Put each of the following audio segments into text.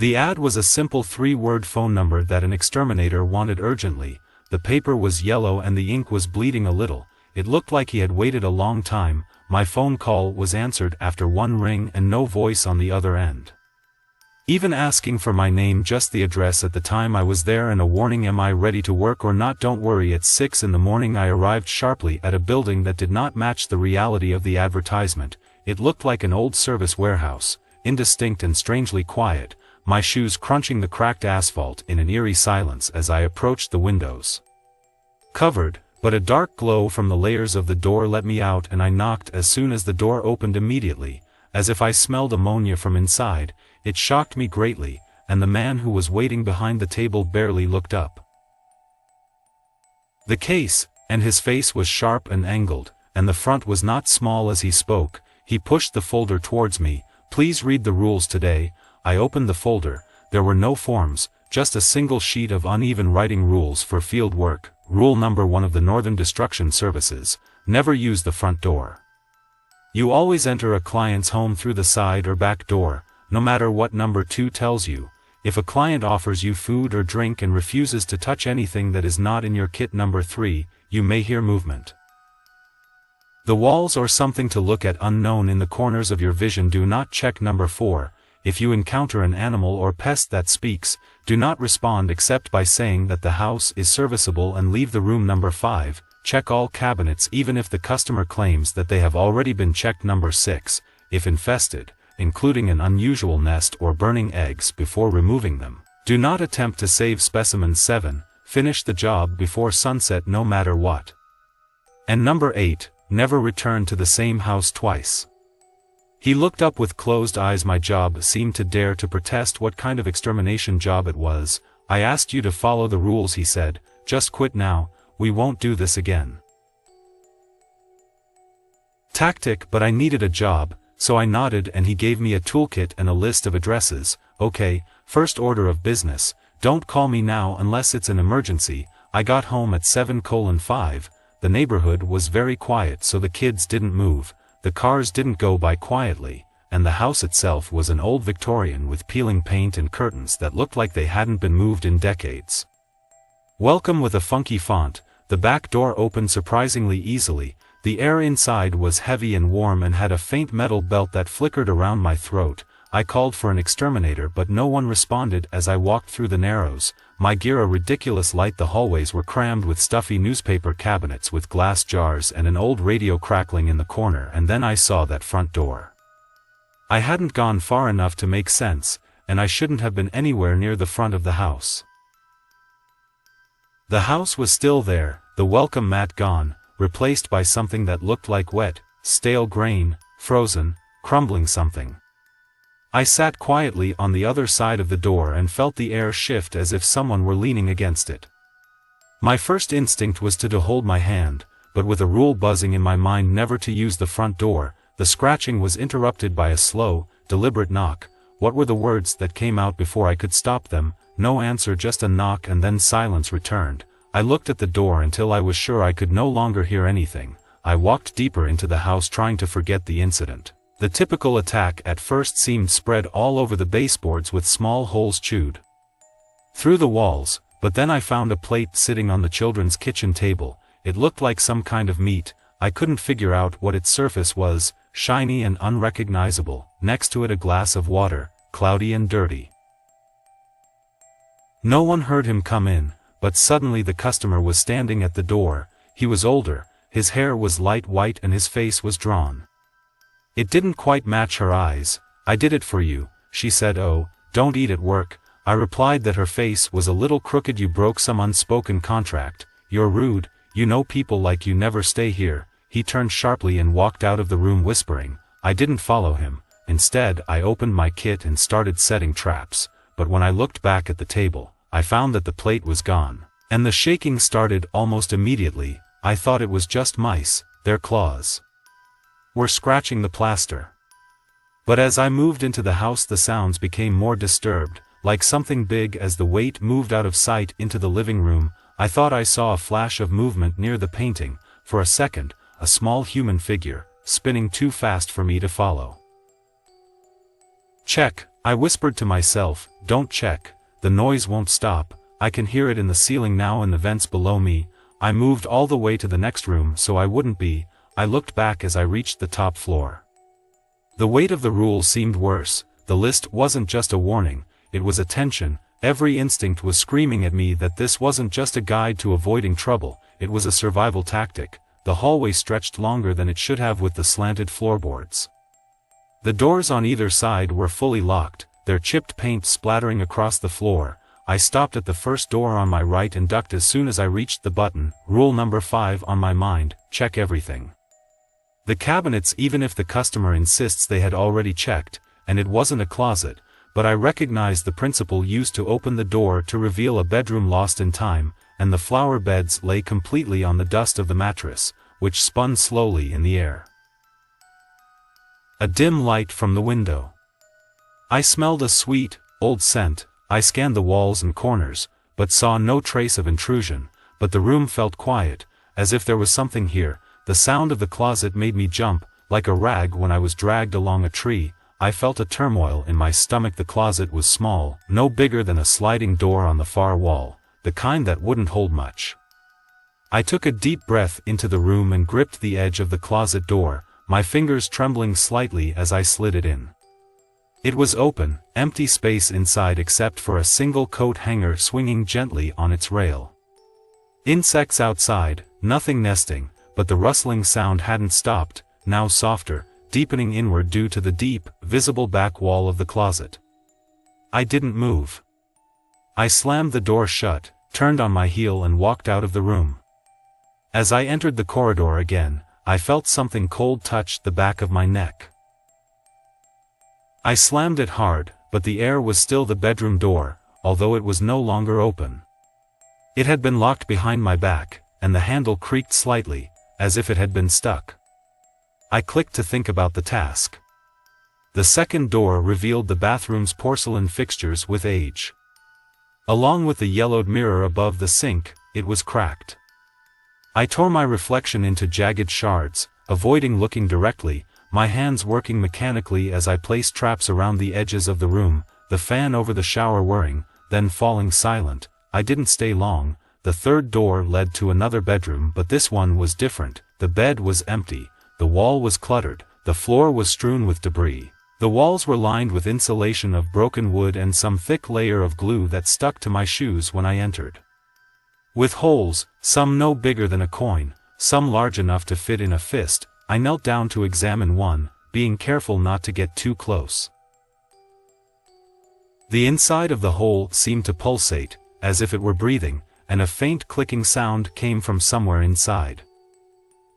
The ad was a simple 3-word phone number that an exterminator wanted urgently. The paper was yellow and the ink was bleeding a little. It looked like he had waited a long time. My phone call was answered after one ring and no voice on the other end. Even asking for my name, just the address at the time I was there and a warning, am I ready to work or not? Don't worry, at 6 in the morning I arrived sharply at a building that did not match the reality of the advertisement. It looked like an old service warehouse, indistinct and strangely quiet, my shoes crunching the cracked asphalt in an eerie silence as I approached the windows. Covered, but a dark glow from the layers of the door let me out, and I knocked. As soon as the door opened, immediately, as if I smelled ammonia from inside, it shocked me greatly, and the man who was waiting behind the table barely looked up. The case, and his face was sharp and angled, and the front was not small. As he spoke, he pushed the folder towards me. Please read the rules today. I opened the folder. There were no forms, just a single sheet of uneven writing. Rules for field work. Rule number 1 of the Northern Destruction Services: never use the front door. You always enter a client's home through the side or back door, no matter what number 2 tells you. If a client offers you food or drink and refuses to touch anything that is not in your kit, number 3, you may hear movement. The walls or something to look at unknown in the corners of your vision. Do not check. Number 4, if you encounter an animal or pest that speaks, do not respond except by saying that the house is serviceable and leave the room. Number 5, check all cabinets even if the customer claims that they have already been checked. Number 6, if infested, including an unusual nest or burning eggs, before removing them, do not attempt to save specimen. 7, finish the job before sunset no matter what. And number 8, never return to the same house twice. He looked up with closed eyes. My job seemed to dare to protest what kind of extermination job it was. I asked you to follow the rules, he said. Just quit now, we won't do this again. Tactic, but I needed a job, so I nodded and he gave me a toolkit and a list of addresses. Okay, first order of business, don't call me now unless it's an emergency. I got home at 7:05. The neighborhood was very quiet, so the kids didn't move. The cars didn't go by quietly, and the house itself was an old Victorian with peeling paint and curtains that looked like they hadn't been moved in decades. Welcome with a funky font. The back door opened surprisingly easily. The air inside was heavy and warm and had a faint metal belt that flickered around my throat. I called for an exterminator, but no one responded. As I walked through the narrows, my gear a ridiculous light. The hallways were crammed with stuffy newspaper cabinets with glass jars and an old radio crackling in the corner, and then I saw that front door. I hadn't gone far enough to make sense, and I shouldn't have been anywhere near the front of the house. The house was still there, the welcome mat gone, replaced by something that looked like wet, stale grain, frozen, crumbling something. I sat quietly on the other side of the door and felt the air shift as if someone were leaning against it. My first instinct was to hold my hand, but with a rule buzzing in my mind never to use the front door, the scratching was interrupted by a slow, deliberate knock. What were the words that came out before I could stop them? No answer, just a knock, and then silence returned. I looked at the door until I was sure I could no longer hear anything. I walked deeper into the house, trying to forget the incident. The typical attack at first seemed spread all over the baseboards with small holes chewed through the walls, but then I found a plate sitting on the children's kitchen table. It looked like some kind of meat. I couldn't figure out what its surface was, shiny and unrecognizable. Next to it a glass of water, cloudy and dirty. No one heard him come in, but suddenly the customer was standing at the door. He was older, his hair was light white and his face was drawn. It didn't quite match her eyes. I did it for you, she said. Oh, don't eat at work. I replied that her face was a little crooked. You broke some unspoken contract. You're rude. You know people like you never stay here. He turned sharply and walked out of the room whispering. I didn't follow him. Instead, I opened my kit and started setting traps. But when I looked back at the table, I found that the plate was gone. And the shaking started almost immediately. I thought it was just mice. Their claws were scratching the plaster. But as I moved into the house, the sounds became more disturbed, like something big. As the weight moved out of sight into the living room, I thought I saw a flash of movement near the painting. For a second, a small human figure, spinning too fast for me to follow. Check, I whispered to myself, "Don't check, the noise won't stop, I can hear it in the ceiling now and the vents below me." I moved all the way to the next room so I wouldn't be. I looked back as I reached the top floor. The weight of the rule seemed worse. The list wasn't just a warning, it was a tension. Every instinct was screaming at me that this wasn't just a guide to avoiding trouble, it was a survival tactic. The hallway stretched longer than it should have with the slanted floorboards. The doors on either side were fully locked, their chipped paint splattering across the floor. I stopped at the first door on my right and ducked as soon as I reached the button. Rule number 5 on my mind: check everything. The cabinets, even if the customer insists they had already checked, and it wasn't a closet, but I recognized the principle used to open the door to reveal a bedroom lost in time, and the flower beds lay completely on the dust of the mattress, which spun slowly in the air. A dim light from the window. I smelled a sweet, old scent. I scanned the walls and corners, but saw no trace of intrusion, but the room felt quiet, as if there was something here. The sound of the closet made me jump, like a rag when I was dragged along a tree. I felt a turmoil in my stomach. The closet was small, no bigger than a sliding door on the far wall, the kind that wouldn't hold much. I took a deep breath into the room and gripped the edge of the closet door, my fingers trembling slightly as I slid it in. It was open, empty space inside except for a single coat hanger swinging gently on its rail. Insects outside, nothing nesting, but the rustling sound hadn't stopped, now softer, deepening inward due to the deep, visible back wall of the closet. I didn't move. I slammed the door shut, turned on my heel and walked out of the room. As I entered the corridor again, I felt something cold touch the back of my neck. I slammed it hard, but the air was still the bedroom door, although it was no longer open. It had been locked behind my back, and the handle creaked slightly, as if it had been stuck. I clicked to think about the task. The second door revealed the bathroom's porcelain fixtures with age. Along with the yellowed mirror above the sink, it was cracked. I tore my reflection into jagged shards, avoiding looking directly, my hands working mechanically as I placed traps around the edges of the room, the fan over the shower whirring, then falling silent. I didn't stay long. The third door led to another bedroom, but this one was different. The bed was empty, the wall was cluttered, the floor was strewn with debris. The walls were lined with insulation of broken wood and some thick layer of glue that stuck to my shoes when I entered. With holes, some no bigger than a coin, some large enough to fit in a fist, I knelt down to examine one, being careful not to get too close. The inside of the hole seemed to pulsate, as if it were breathing, and a faint clicking sound came from somewhere inside.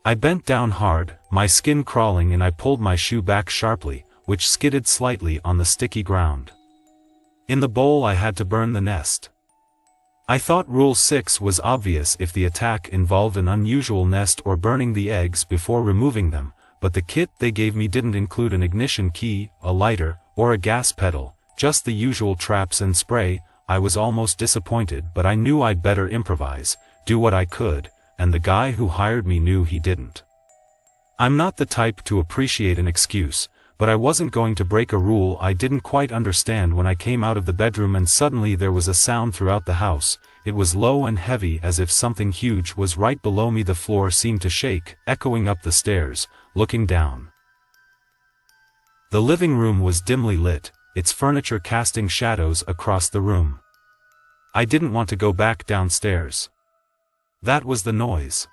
I bent down hard, my skin crawling, and I pulled my shoe back sharply, which skidded slightly on the sticky ground. In the bowl I had to burn the nest. I thought Rule 6 was obvious if the attack involved an unusual nest or burning the eggs before removing them, but the kit they gave me didn't include an ignition key, a lighter, or a gas pedal, just the usual traps and spray. I was almost disappointed, but I knew I'd better improvise, do what I could, and the guy who hired me knew he didn't. I'm not the type to appreciate an excuse, but I wasn't going to break a rule I didn't quite understand. When I came out of the bedroom and suddenly there was a sound throughout the house. It was low and heavy, as if something huge was right below me. The floor seemed to shake, echoing up the stairs. Looking down, the living room was dimly lit, its furniture casting shadows across the room. I didn't want to go back downstairs. That was the noise.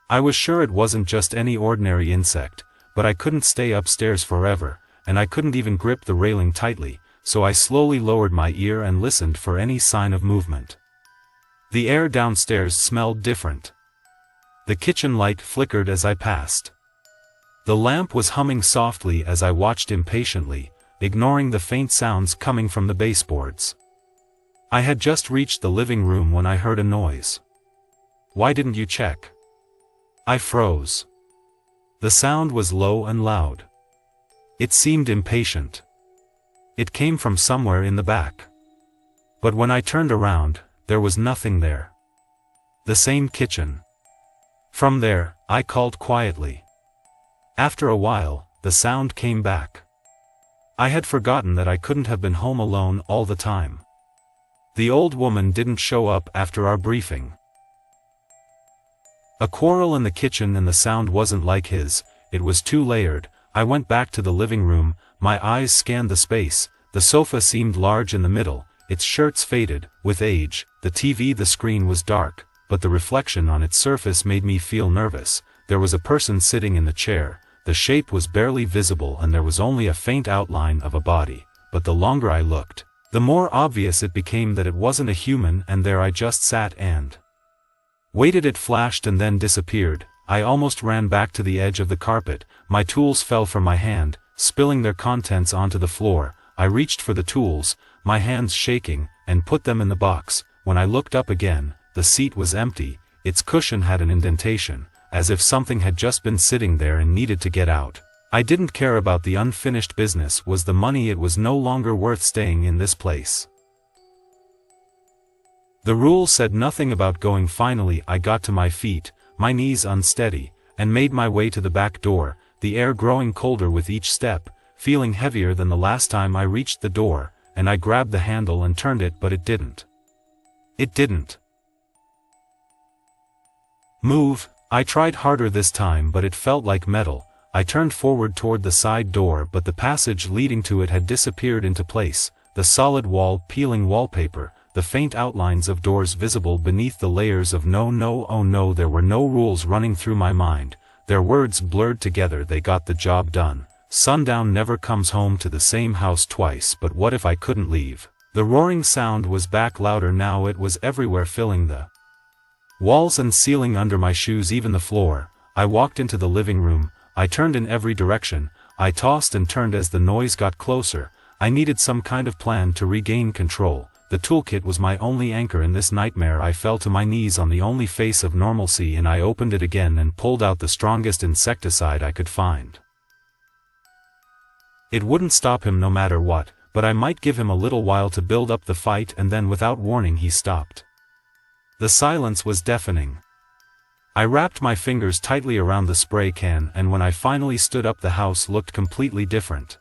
I was sure it wasn't just any ordinary insect, but I couldn't stay upstairs forever, and I couldn't even grip the railing tightly, so I slowly lowered my ear and listened for any sign of movement. The air downstairs smelled different. The kitchen light flickered as I passed. The lamp was humming softly as I watched impatiently, ignoring the faint sounds coming from the baseboards. I had just reached the living room when I heard a noise. "Why didn't you check?" I froze. The sound was low and loud. It seemed impatient. It came from somewhere in the back. But when I turned around, there was nothing there. The same kitchen. "From there," I called quietly. After a while, the sound came back. I had forgotten that I couldn't have been home alone all the time. The old woman didn't show up after our briefing. A quarrel in the kitchen and the sound wasn't like his, it was too layered. I went back to the living room, my eyes scanned the space, the sofa seemed large in the middle, its shirts faded, with age, the screen was dark, but the reflection on its surface made me feel nervous. There was a person sitting in the chair, the shape was barely visible and there was only a faint outline of a body, but the longer I looked, the more obvious it became that it wasn't a human, and there I just sat and waited. It flashed and then disappeared. I almost ran back to the edge of the carpet, my tools fell from my hand, spilling their contents onto the floor. I reached for the tools, my hands shaking, and put them in the box. When I looked up again, the seat was empty, its cushion had an indentation, as if something had just been sitting there and needed to get out. I didn't care about the unfinished business. Was the money? It was no longer worth staying in this place. The rule said nothing about going. Finally I got to my feet, my knees unsteady, and made my way to the back door, the air growing colder with each step, feeling heavier than the last time I reached the door, and I grabbed the handle and turned it, but it didn't. It didn't move. I tried harder this time, but it felt like metal. I turned forward toward the side door, but the passage leading to it had disappeared into place, the solid wall peeling wallpaper, the faint outlines of doors visible beneath the layers of no. Oh no, there were no rules running through my mind, their words blurred together. They got the job done. Sundown never comes home to the same house twice. But what if I couldn't leave? The roaring sound was back, louder now. It was everywhere, filling the walls and ceiling, under my shoes, even the floor. I walked into the living room, I turned in every direction, I tossed and turned as the noise got closer. I needed some kind of plan to regain control. The toolkit was my only anchor in this nightmare. I fell to my knees on the only face of normalcy, and I opened it again and pulled out the strongest insecticide I could find. It wouldn't stop him no matter what, but I might give him a little while to build up the fight, and then without warning he stopped. The silence was deafening. I wrapped my fingers tightly around the spray can, and when I finally stood up, the house looked completely different.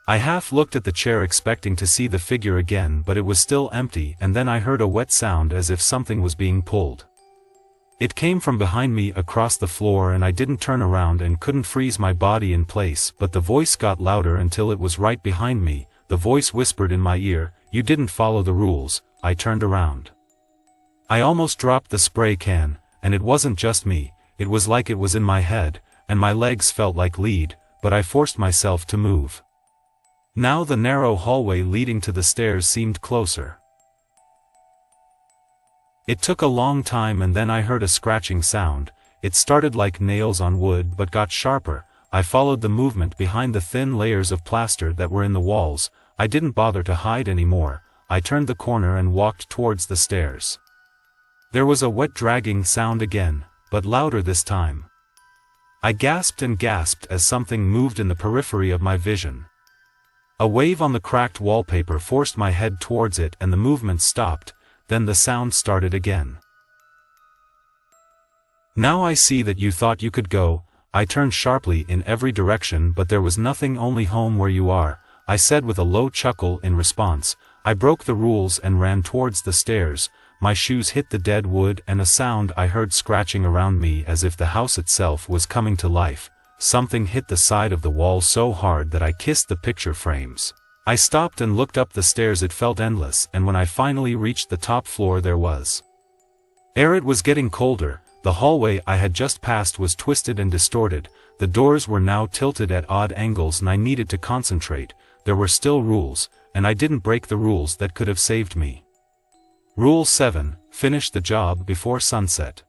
I half looked at the chair expecting to see the figure again, but it was still empty, and then I heard a wet sound as if something was being pulled. It came from behind me across the floor, and I didn't turn around and couldn't freeze my body in place, but the voice got louder until it was right behind me. The voice whispered in my ear, "You didn't follow the rules." I turned around. I almost dropped the spray can, and it wasn't just me, it was like it was in my head, and my legs felt like lead, but I forced myself to move. Now the narrow hallway leading to the stairs seemed closer. It took a long time, and then I heard a scratching sound. It started like nails on wood but got sharper. I followed the movement behind the thin layers of plaster that were in the walls. I didn't bother to hide anymore. I turned the corner and walked towards the stairs. There was a wet dragging sound again, but louder this time. I gasped and gasped as something moved in the periphery of my vision. A wave on the cracked wallpaper forced my head towards it, and the movement stopped. Then the sound started again. "Now I see that you thought you could go." I turned sharply in every direction, but there was nothing. "Only home where you are," I said with a low chuckle in response. I broke the rules and ran towards the stairs. My shoes hit the dead wood, and a sound I heard scratching around me as if the house itself was coming to life. Something hit the side of the wall so hard that I kissed the picture frames. I stopped and looked up the stairs. It felt endless, and when I finally reached the top floor there was air. It was getting colder. The hallway I had just passed was twisted and distorted. The doors were now tilted at odd angles, and I needed to concentrate. There were still rules, and I didn't break the rules that could have saved me. Rule 7, finish the job before sunset.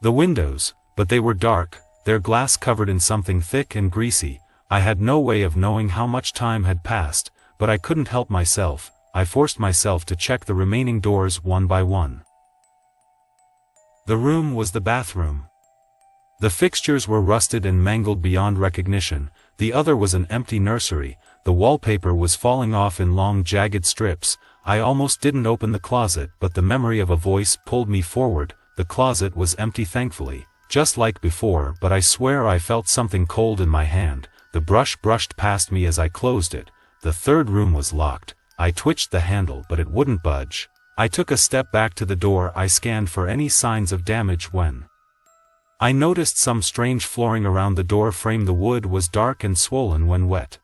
The windows, but they were dark, their glass covered in something thick and greasy. I had no way of knowing how much time had passed, but I couldn't help myself. I forced myself to check the remaining doors one by one. The room was the bathroom. The fixtures were rusted and mangled beyond recognition. The other was an empty nursery. The wallpaper was falling off in long jagged strips. I almost didn't open the closet, but the memory of a voice pulled me forward. The closet was empty, thankfully, just like before, but I swear I felt something cold in my hand. the brush brushed past me as I closed it. The third room was locked. I twitched the handle but it wouldn't budge. I took a step back to the door. I scanned for any signs of damage when I noticed some strange flooring around the door frame. The wood was dark and swollen when wet.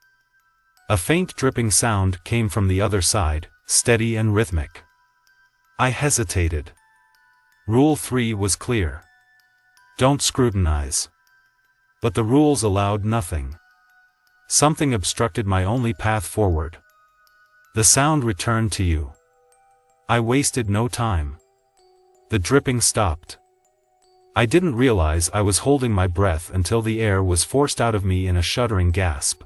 A faint dripping sound came from the other side, steady and rhythmic. I hesitated. Rule 3 was clear. Don't scrutinize. But the rules allowed nothing. Something obstructed my only path forward. The sound returned to you. I wasted no time. The dripping stopped. I didn't realize I was holding my breath until the air was forced out of me in a shuddering gasp.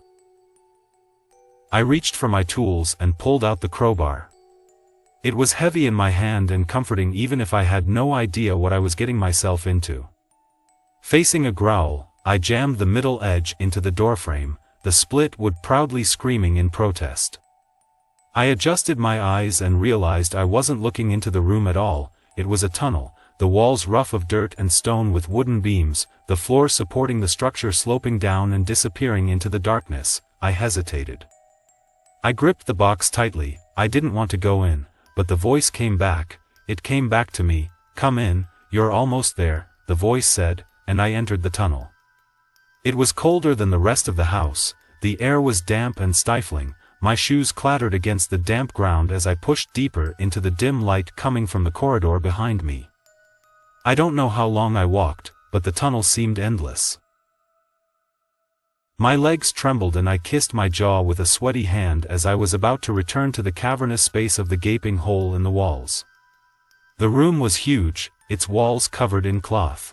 I reached for my tools and pulled out the crowbar. It was heavy in my hand and comforting even if I had no idea what I was getting myself into. Facing a growl, I jammed the middle edge into the doorframe, the split wood proudly screaming in protest. I adjusted my eyes and realized I wasn't looking into the room at all. It was a tunnel, the walls rough of dirt and stone with wooden beams, the floor supporting the structure sloping down and disappearing into the darkness. I hesitated. I gripped the box tightly. I didn't want to go in, but the voice came back. It came back to me. Come in, you're almost there, the voice said, and I entered the tunnel. It was colder than the rest of the house. The air was damp and stifling. My shoes clattered against the damp ground as I pushed deeper into the dim light coming from the corridor behind me. I don't know how long I walked, but the tunnel seemed endless. My legs trembled and I kissed my jaw with a sweaty hand as I was about to return to the cavernous space of the gaping hole in the walls. The room was huge, its walls covered in cloth.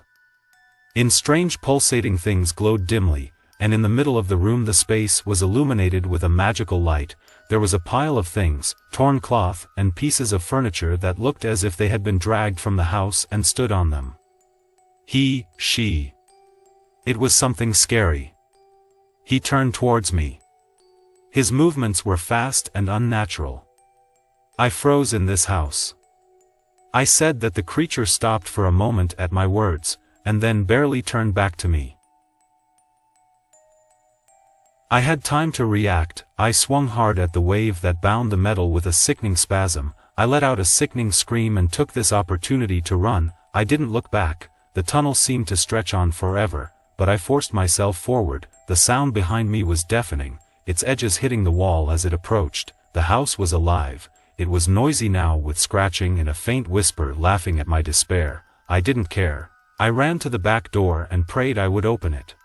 In strange pulsating things glowed dimly, and in the middle of the room the space was illuminated with a magical light. There was a pile of things, torn cloth and pieces of furniture that looked as if they had been dragged from the house and stood on them. She. It was something scary. He turned towards me. His movements were fast and unnatural. I froze in this house. I said that the creature stopped for a moment at my words, and then barely turned back to me. I had time to react. I swung hard at the wave that bound the metal with a sickening spasm. I let out a sickening scream and took this opportunity to run. I didn't look back. The tunnel seemed to stretch on forever, but I forced myself forward. The sound behind me was deafening, its edges hitting the wall as it approached. The house was alive. It was noisy now with scratching and a faint whisper laughing at my despair. I didn't care. I ran to the back door and prayed I would open it.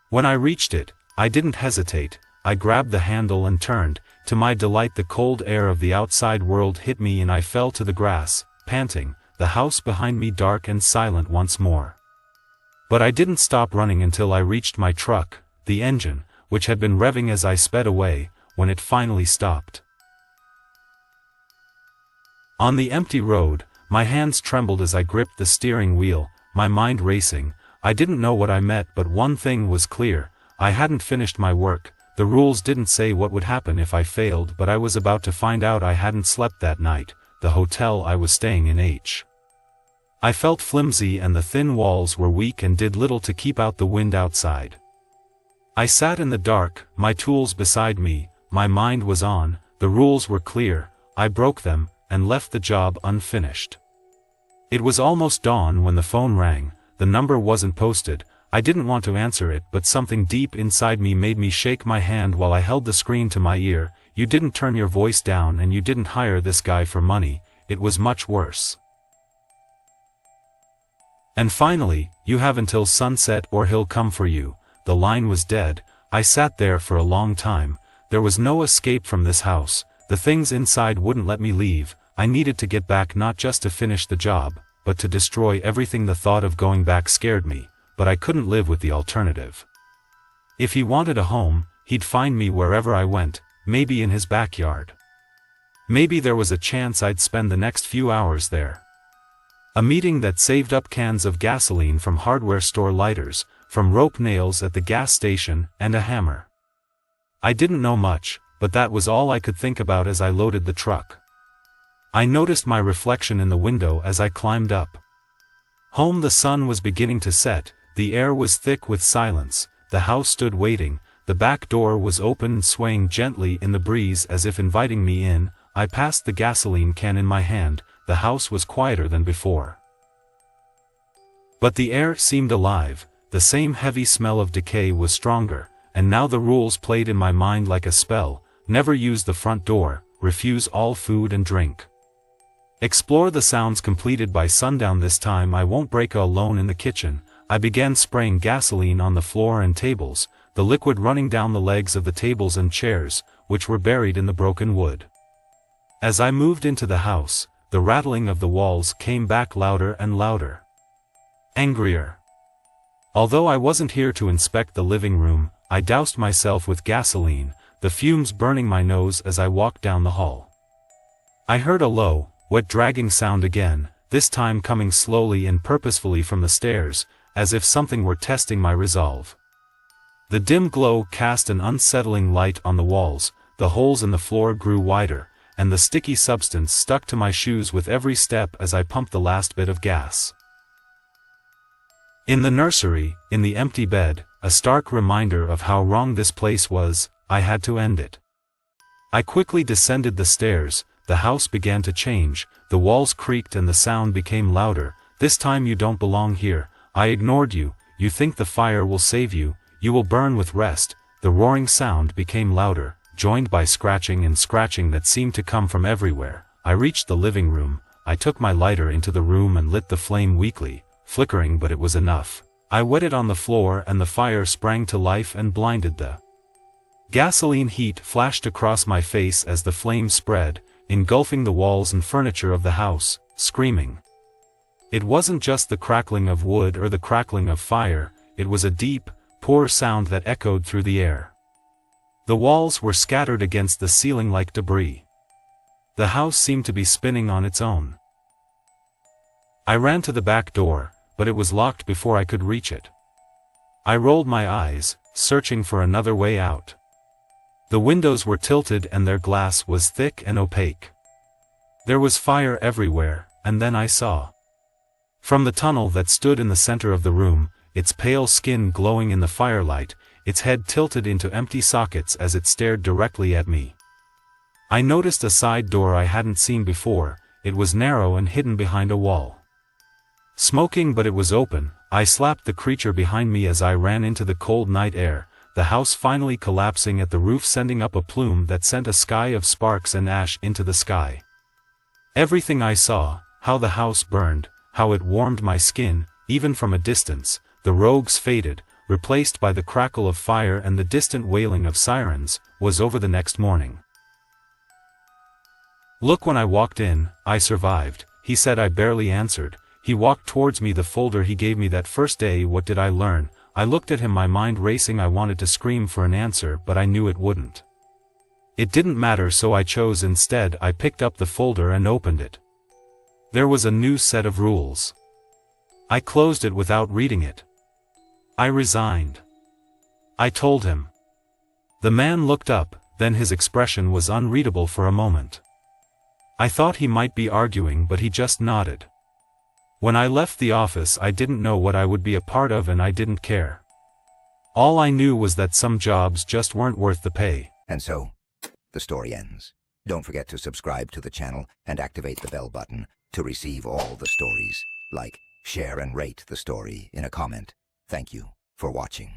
When I reached it, I didn't hesitate. I grabbed the handle and turned. To my delight, the cold air of the outside world hit me and I fell to the grass, panting, the house behind me dark and silent once more. But I didn't stop running until I reached my truck, the engine, which had been revving as I sped away, when it finally stopped. On the empty road, my hands trembled as I gripped the steering wheel, my mind racing. I didn't know what I met, but one thing was clear. I hadn't finished my work. The rules didn't say what would happen if I failed, but I was about to find out. I hadn't slept that night. The hotel I was staying in I felt flimsy and the thin walls were weak and did little to keep out the wind outside. I sat in the dark, my tools beside me. My mind was on. The rules were clear. I broke them, and left the job unfinished. It was almost dawn when the phone rang. The number wasn't posted. I didn't want to answer it, but something deep inside me made me shake my hand while I held the screen to my ear. You didn't turn your voice down and you didn't hire this guy for money. It was much worse. And finally, you have until sunset or he'll come for you. The line was dead. I sat there for a long time. There was no escape from this house. The things inside wouldn't let me leave. I needed to get back, not just to finish the job, but to destroy everything. The thought of going back scared me, but I couldn't live with the alternative. If he wanted a home, he'd find me wherever I went, maybe in his backyard. Maybe there was a chance I'd spend the next few hours there. A meeting that saved up cans of gasoline from hardware store lighters, from rope nails at the gas station, and a hammer. I didn't know much, but that was all I could think about as I loaded the truck. I noticed my reflection in the window as I climbed up. Home. The sun was beginning to set, the air was thick with silence, the house stood waiting, The back door was open and swaying gently in the breeze as if inviting me in. I passed the gasoline can in my hand. The house was quieter than before. But the air seemed alive, the same heavy smell of decay was stronger, and now the rules played in my mind like a spell. Never use the front door, refuse all food and drink. Explore the sounds completed by sundown. This time I won't break alone in the kitchen. I began spraying gasoline on the floor and tables, the liquid running down the legs of the tables and chairs, which were buried in the broken wood. As I moved into the house, the rattling of the walls came back louder and louder. Angrier. Although I wasn't here to inspect the living room, I doused myself with gasoline, the fumes burning my nose as I walked down the hall. I heard a low, wet dragging sound again, this time coming slowly and purposefully from the stairs, as if something were testing my resolve. The dim glow cast an unsettling light on the walls, the holes in the floor grew wider, and the sticky substance stuck to my shoes with every step as I pumped the last bit of gas. In the nursery, in the empty bed, a stark reminder of how wrong this place was, I had to end it. I quickly descended the stairs, the house began to change, the walls creaked and the sound became louder. This time you don't belong here, I ignored you, you think the fire will save you, you will burn with rest. The roaring sound became louder, joined by scratching and scratching that seemed to come from everywhere. I reached the living room, I took my lighter into the room and lit the flame weakly, flickering, but it was enough. I wet it on the floor and the fire sprang to life and blinded. The gasoline heat flashed across my face as the flame spread, engulfing the walls and furniture of the house, screaming. It wasn't just the crackling of wood or the crackling of fire, it was a deep, poor sound that echoed through the air. The walls were scattered against the ceiling like debris. The house seemed to be spinning on its own. I ran to the back door, but it was locked before I could reach it. I rolled my eyes, searching for another way out. The windows were tilted and their glass was thick and opaque. There was fire everywhere, and then I saw. From the tunnel that stood in the center of the room, its pale skin glowing in the firelight, its head tilted into empty sockets as it stared directly at me. I noticed a side door I hadn't seen before, it was narrow and hidden behind a wall. Smoking, but it was open. I slapped the creature behind me as I ran into the cold night air, the house finally collapsing at the roof, sending up a plume that sent a sky of sparks and ash into the sky. Everything I saw, how the house burned, how it warmed my skin, even from a distance, the rogues faded, replaced by the crackle of fire and the distant wailing of sirens, was over the next morning. "Look, when I walked in, I survived," he said. I barely answered. He walked towards me, the folder he gave me that first day. What did I learn? I looked at him, my mind racing. I wanted to scream for an answer, but I knew it wouldn't. It didn't matter, so I chose instead. I picked up the folder and opened it. There was a new set of rules. I closed it without reading it. I resigned. I told him. The man looked up, then his expression was unreadable for a moment. I thought he might be arguing, but he just nodded. When I left the office, I didn't know what I would be a part of, and I didn't care. All I knew was that some jobs just weren't worth the pay. And so, the story ends. Don't forget to subscribe to the channel and activate the bell button to receive all the stories. Like, share and rate the story in a comment. Thank you for watching.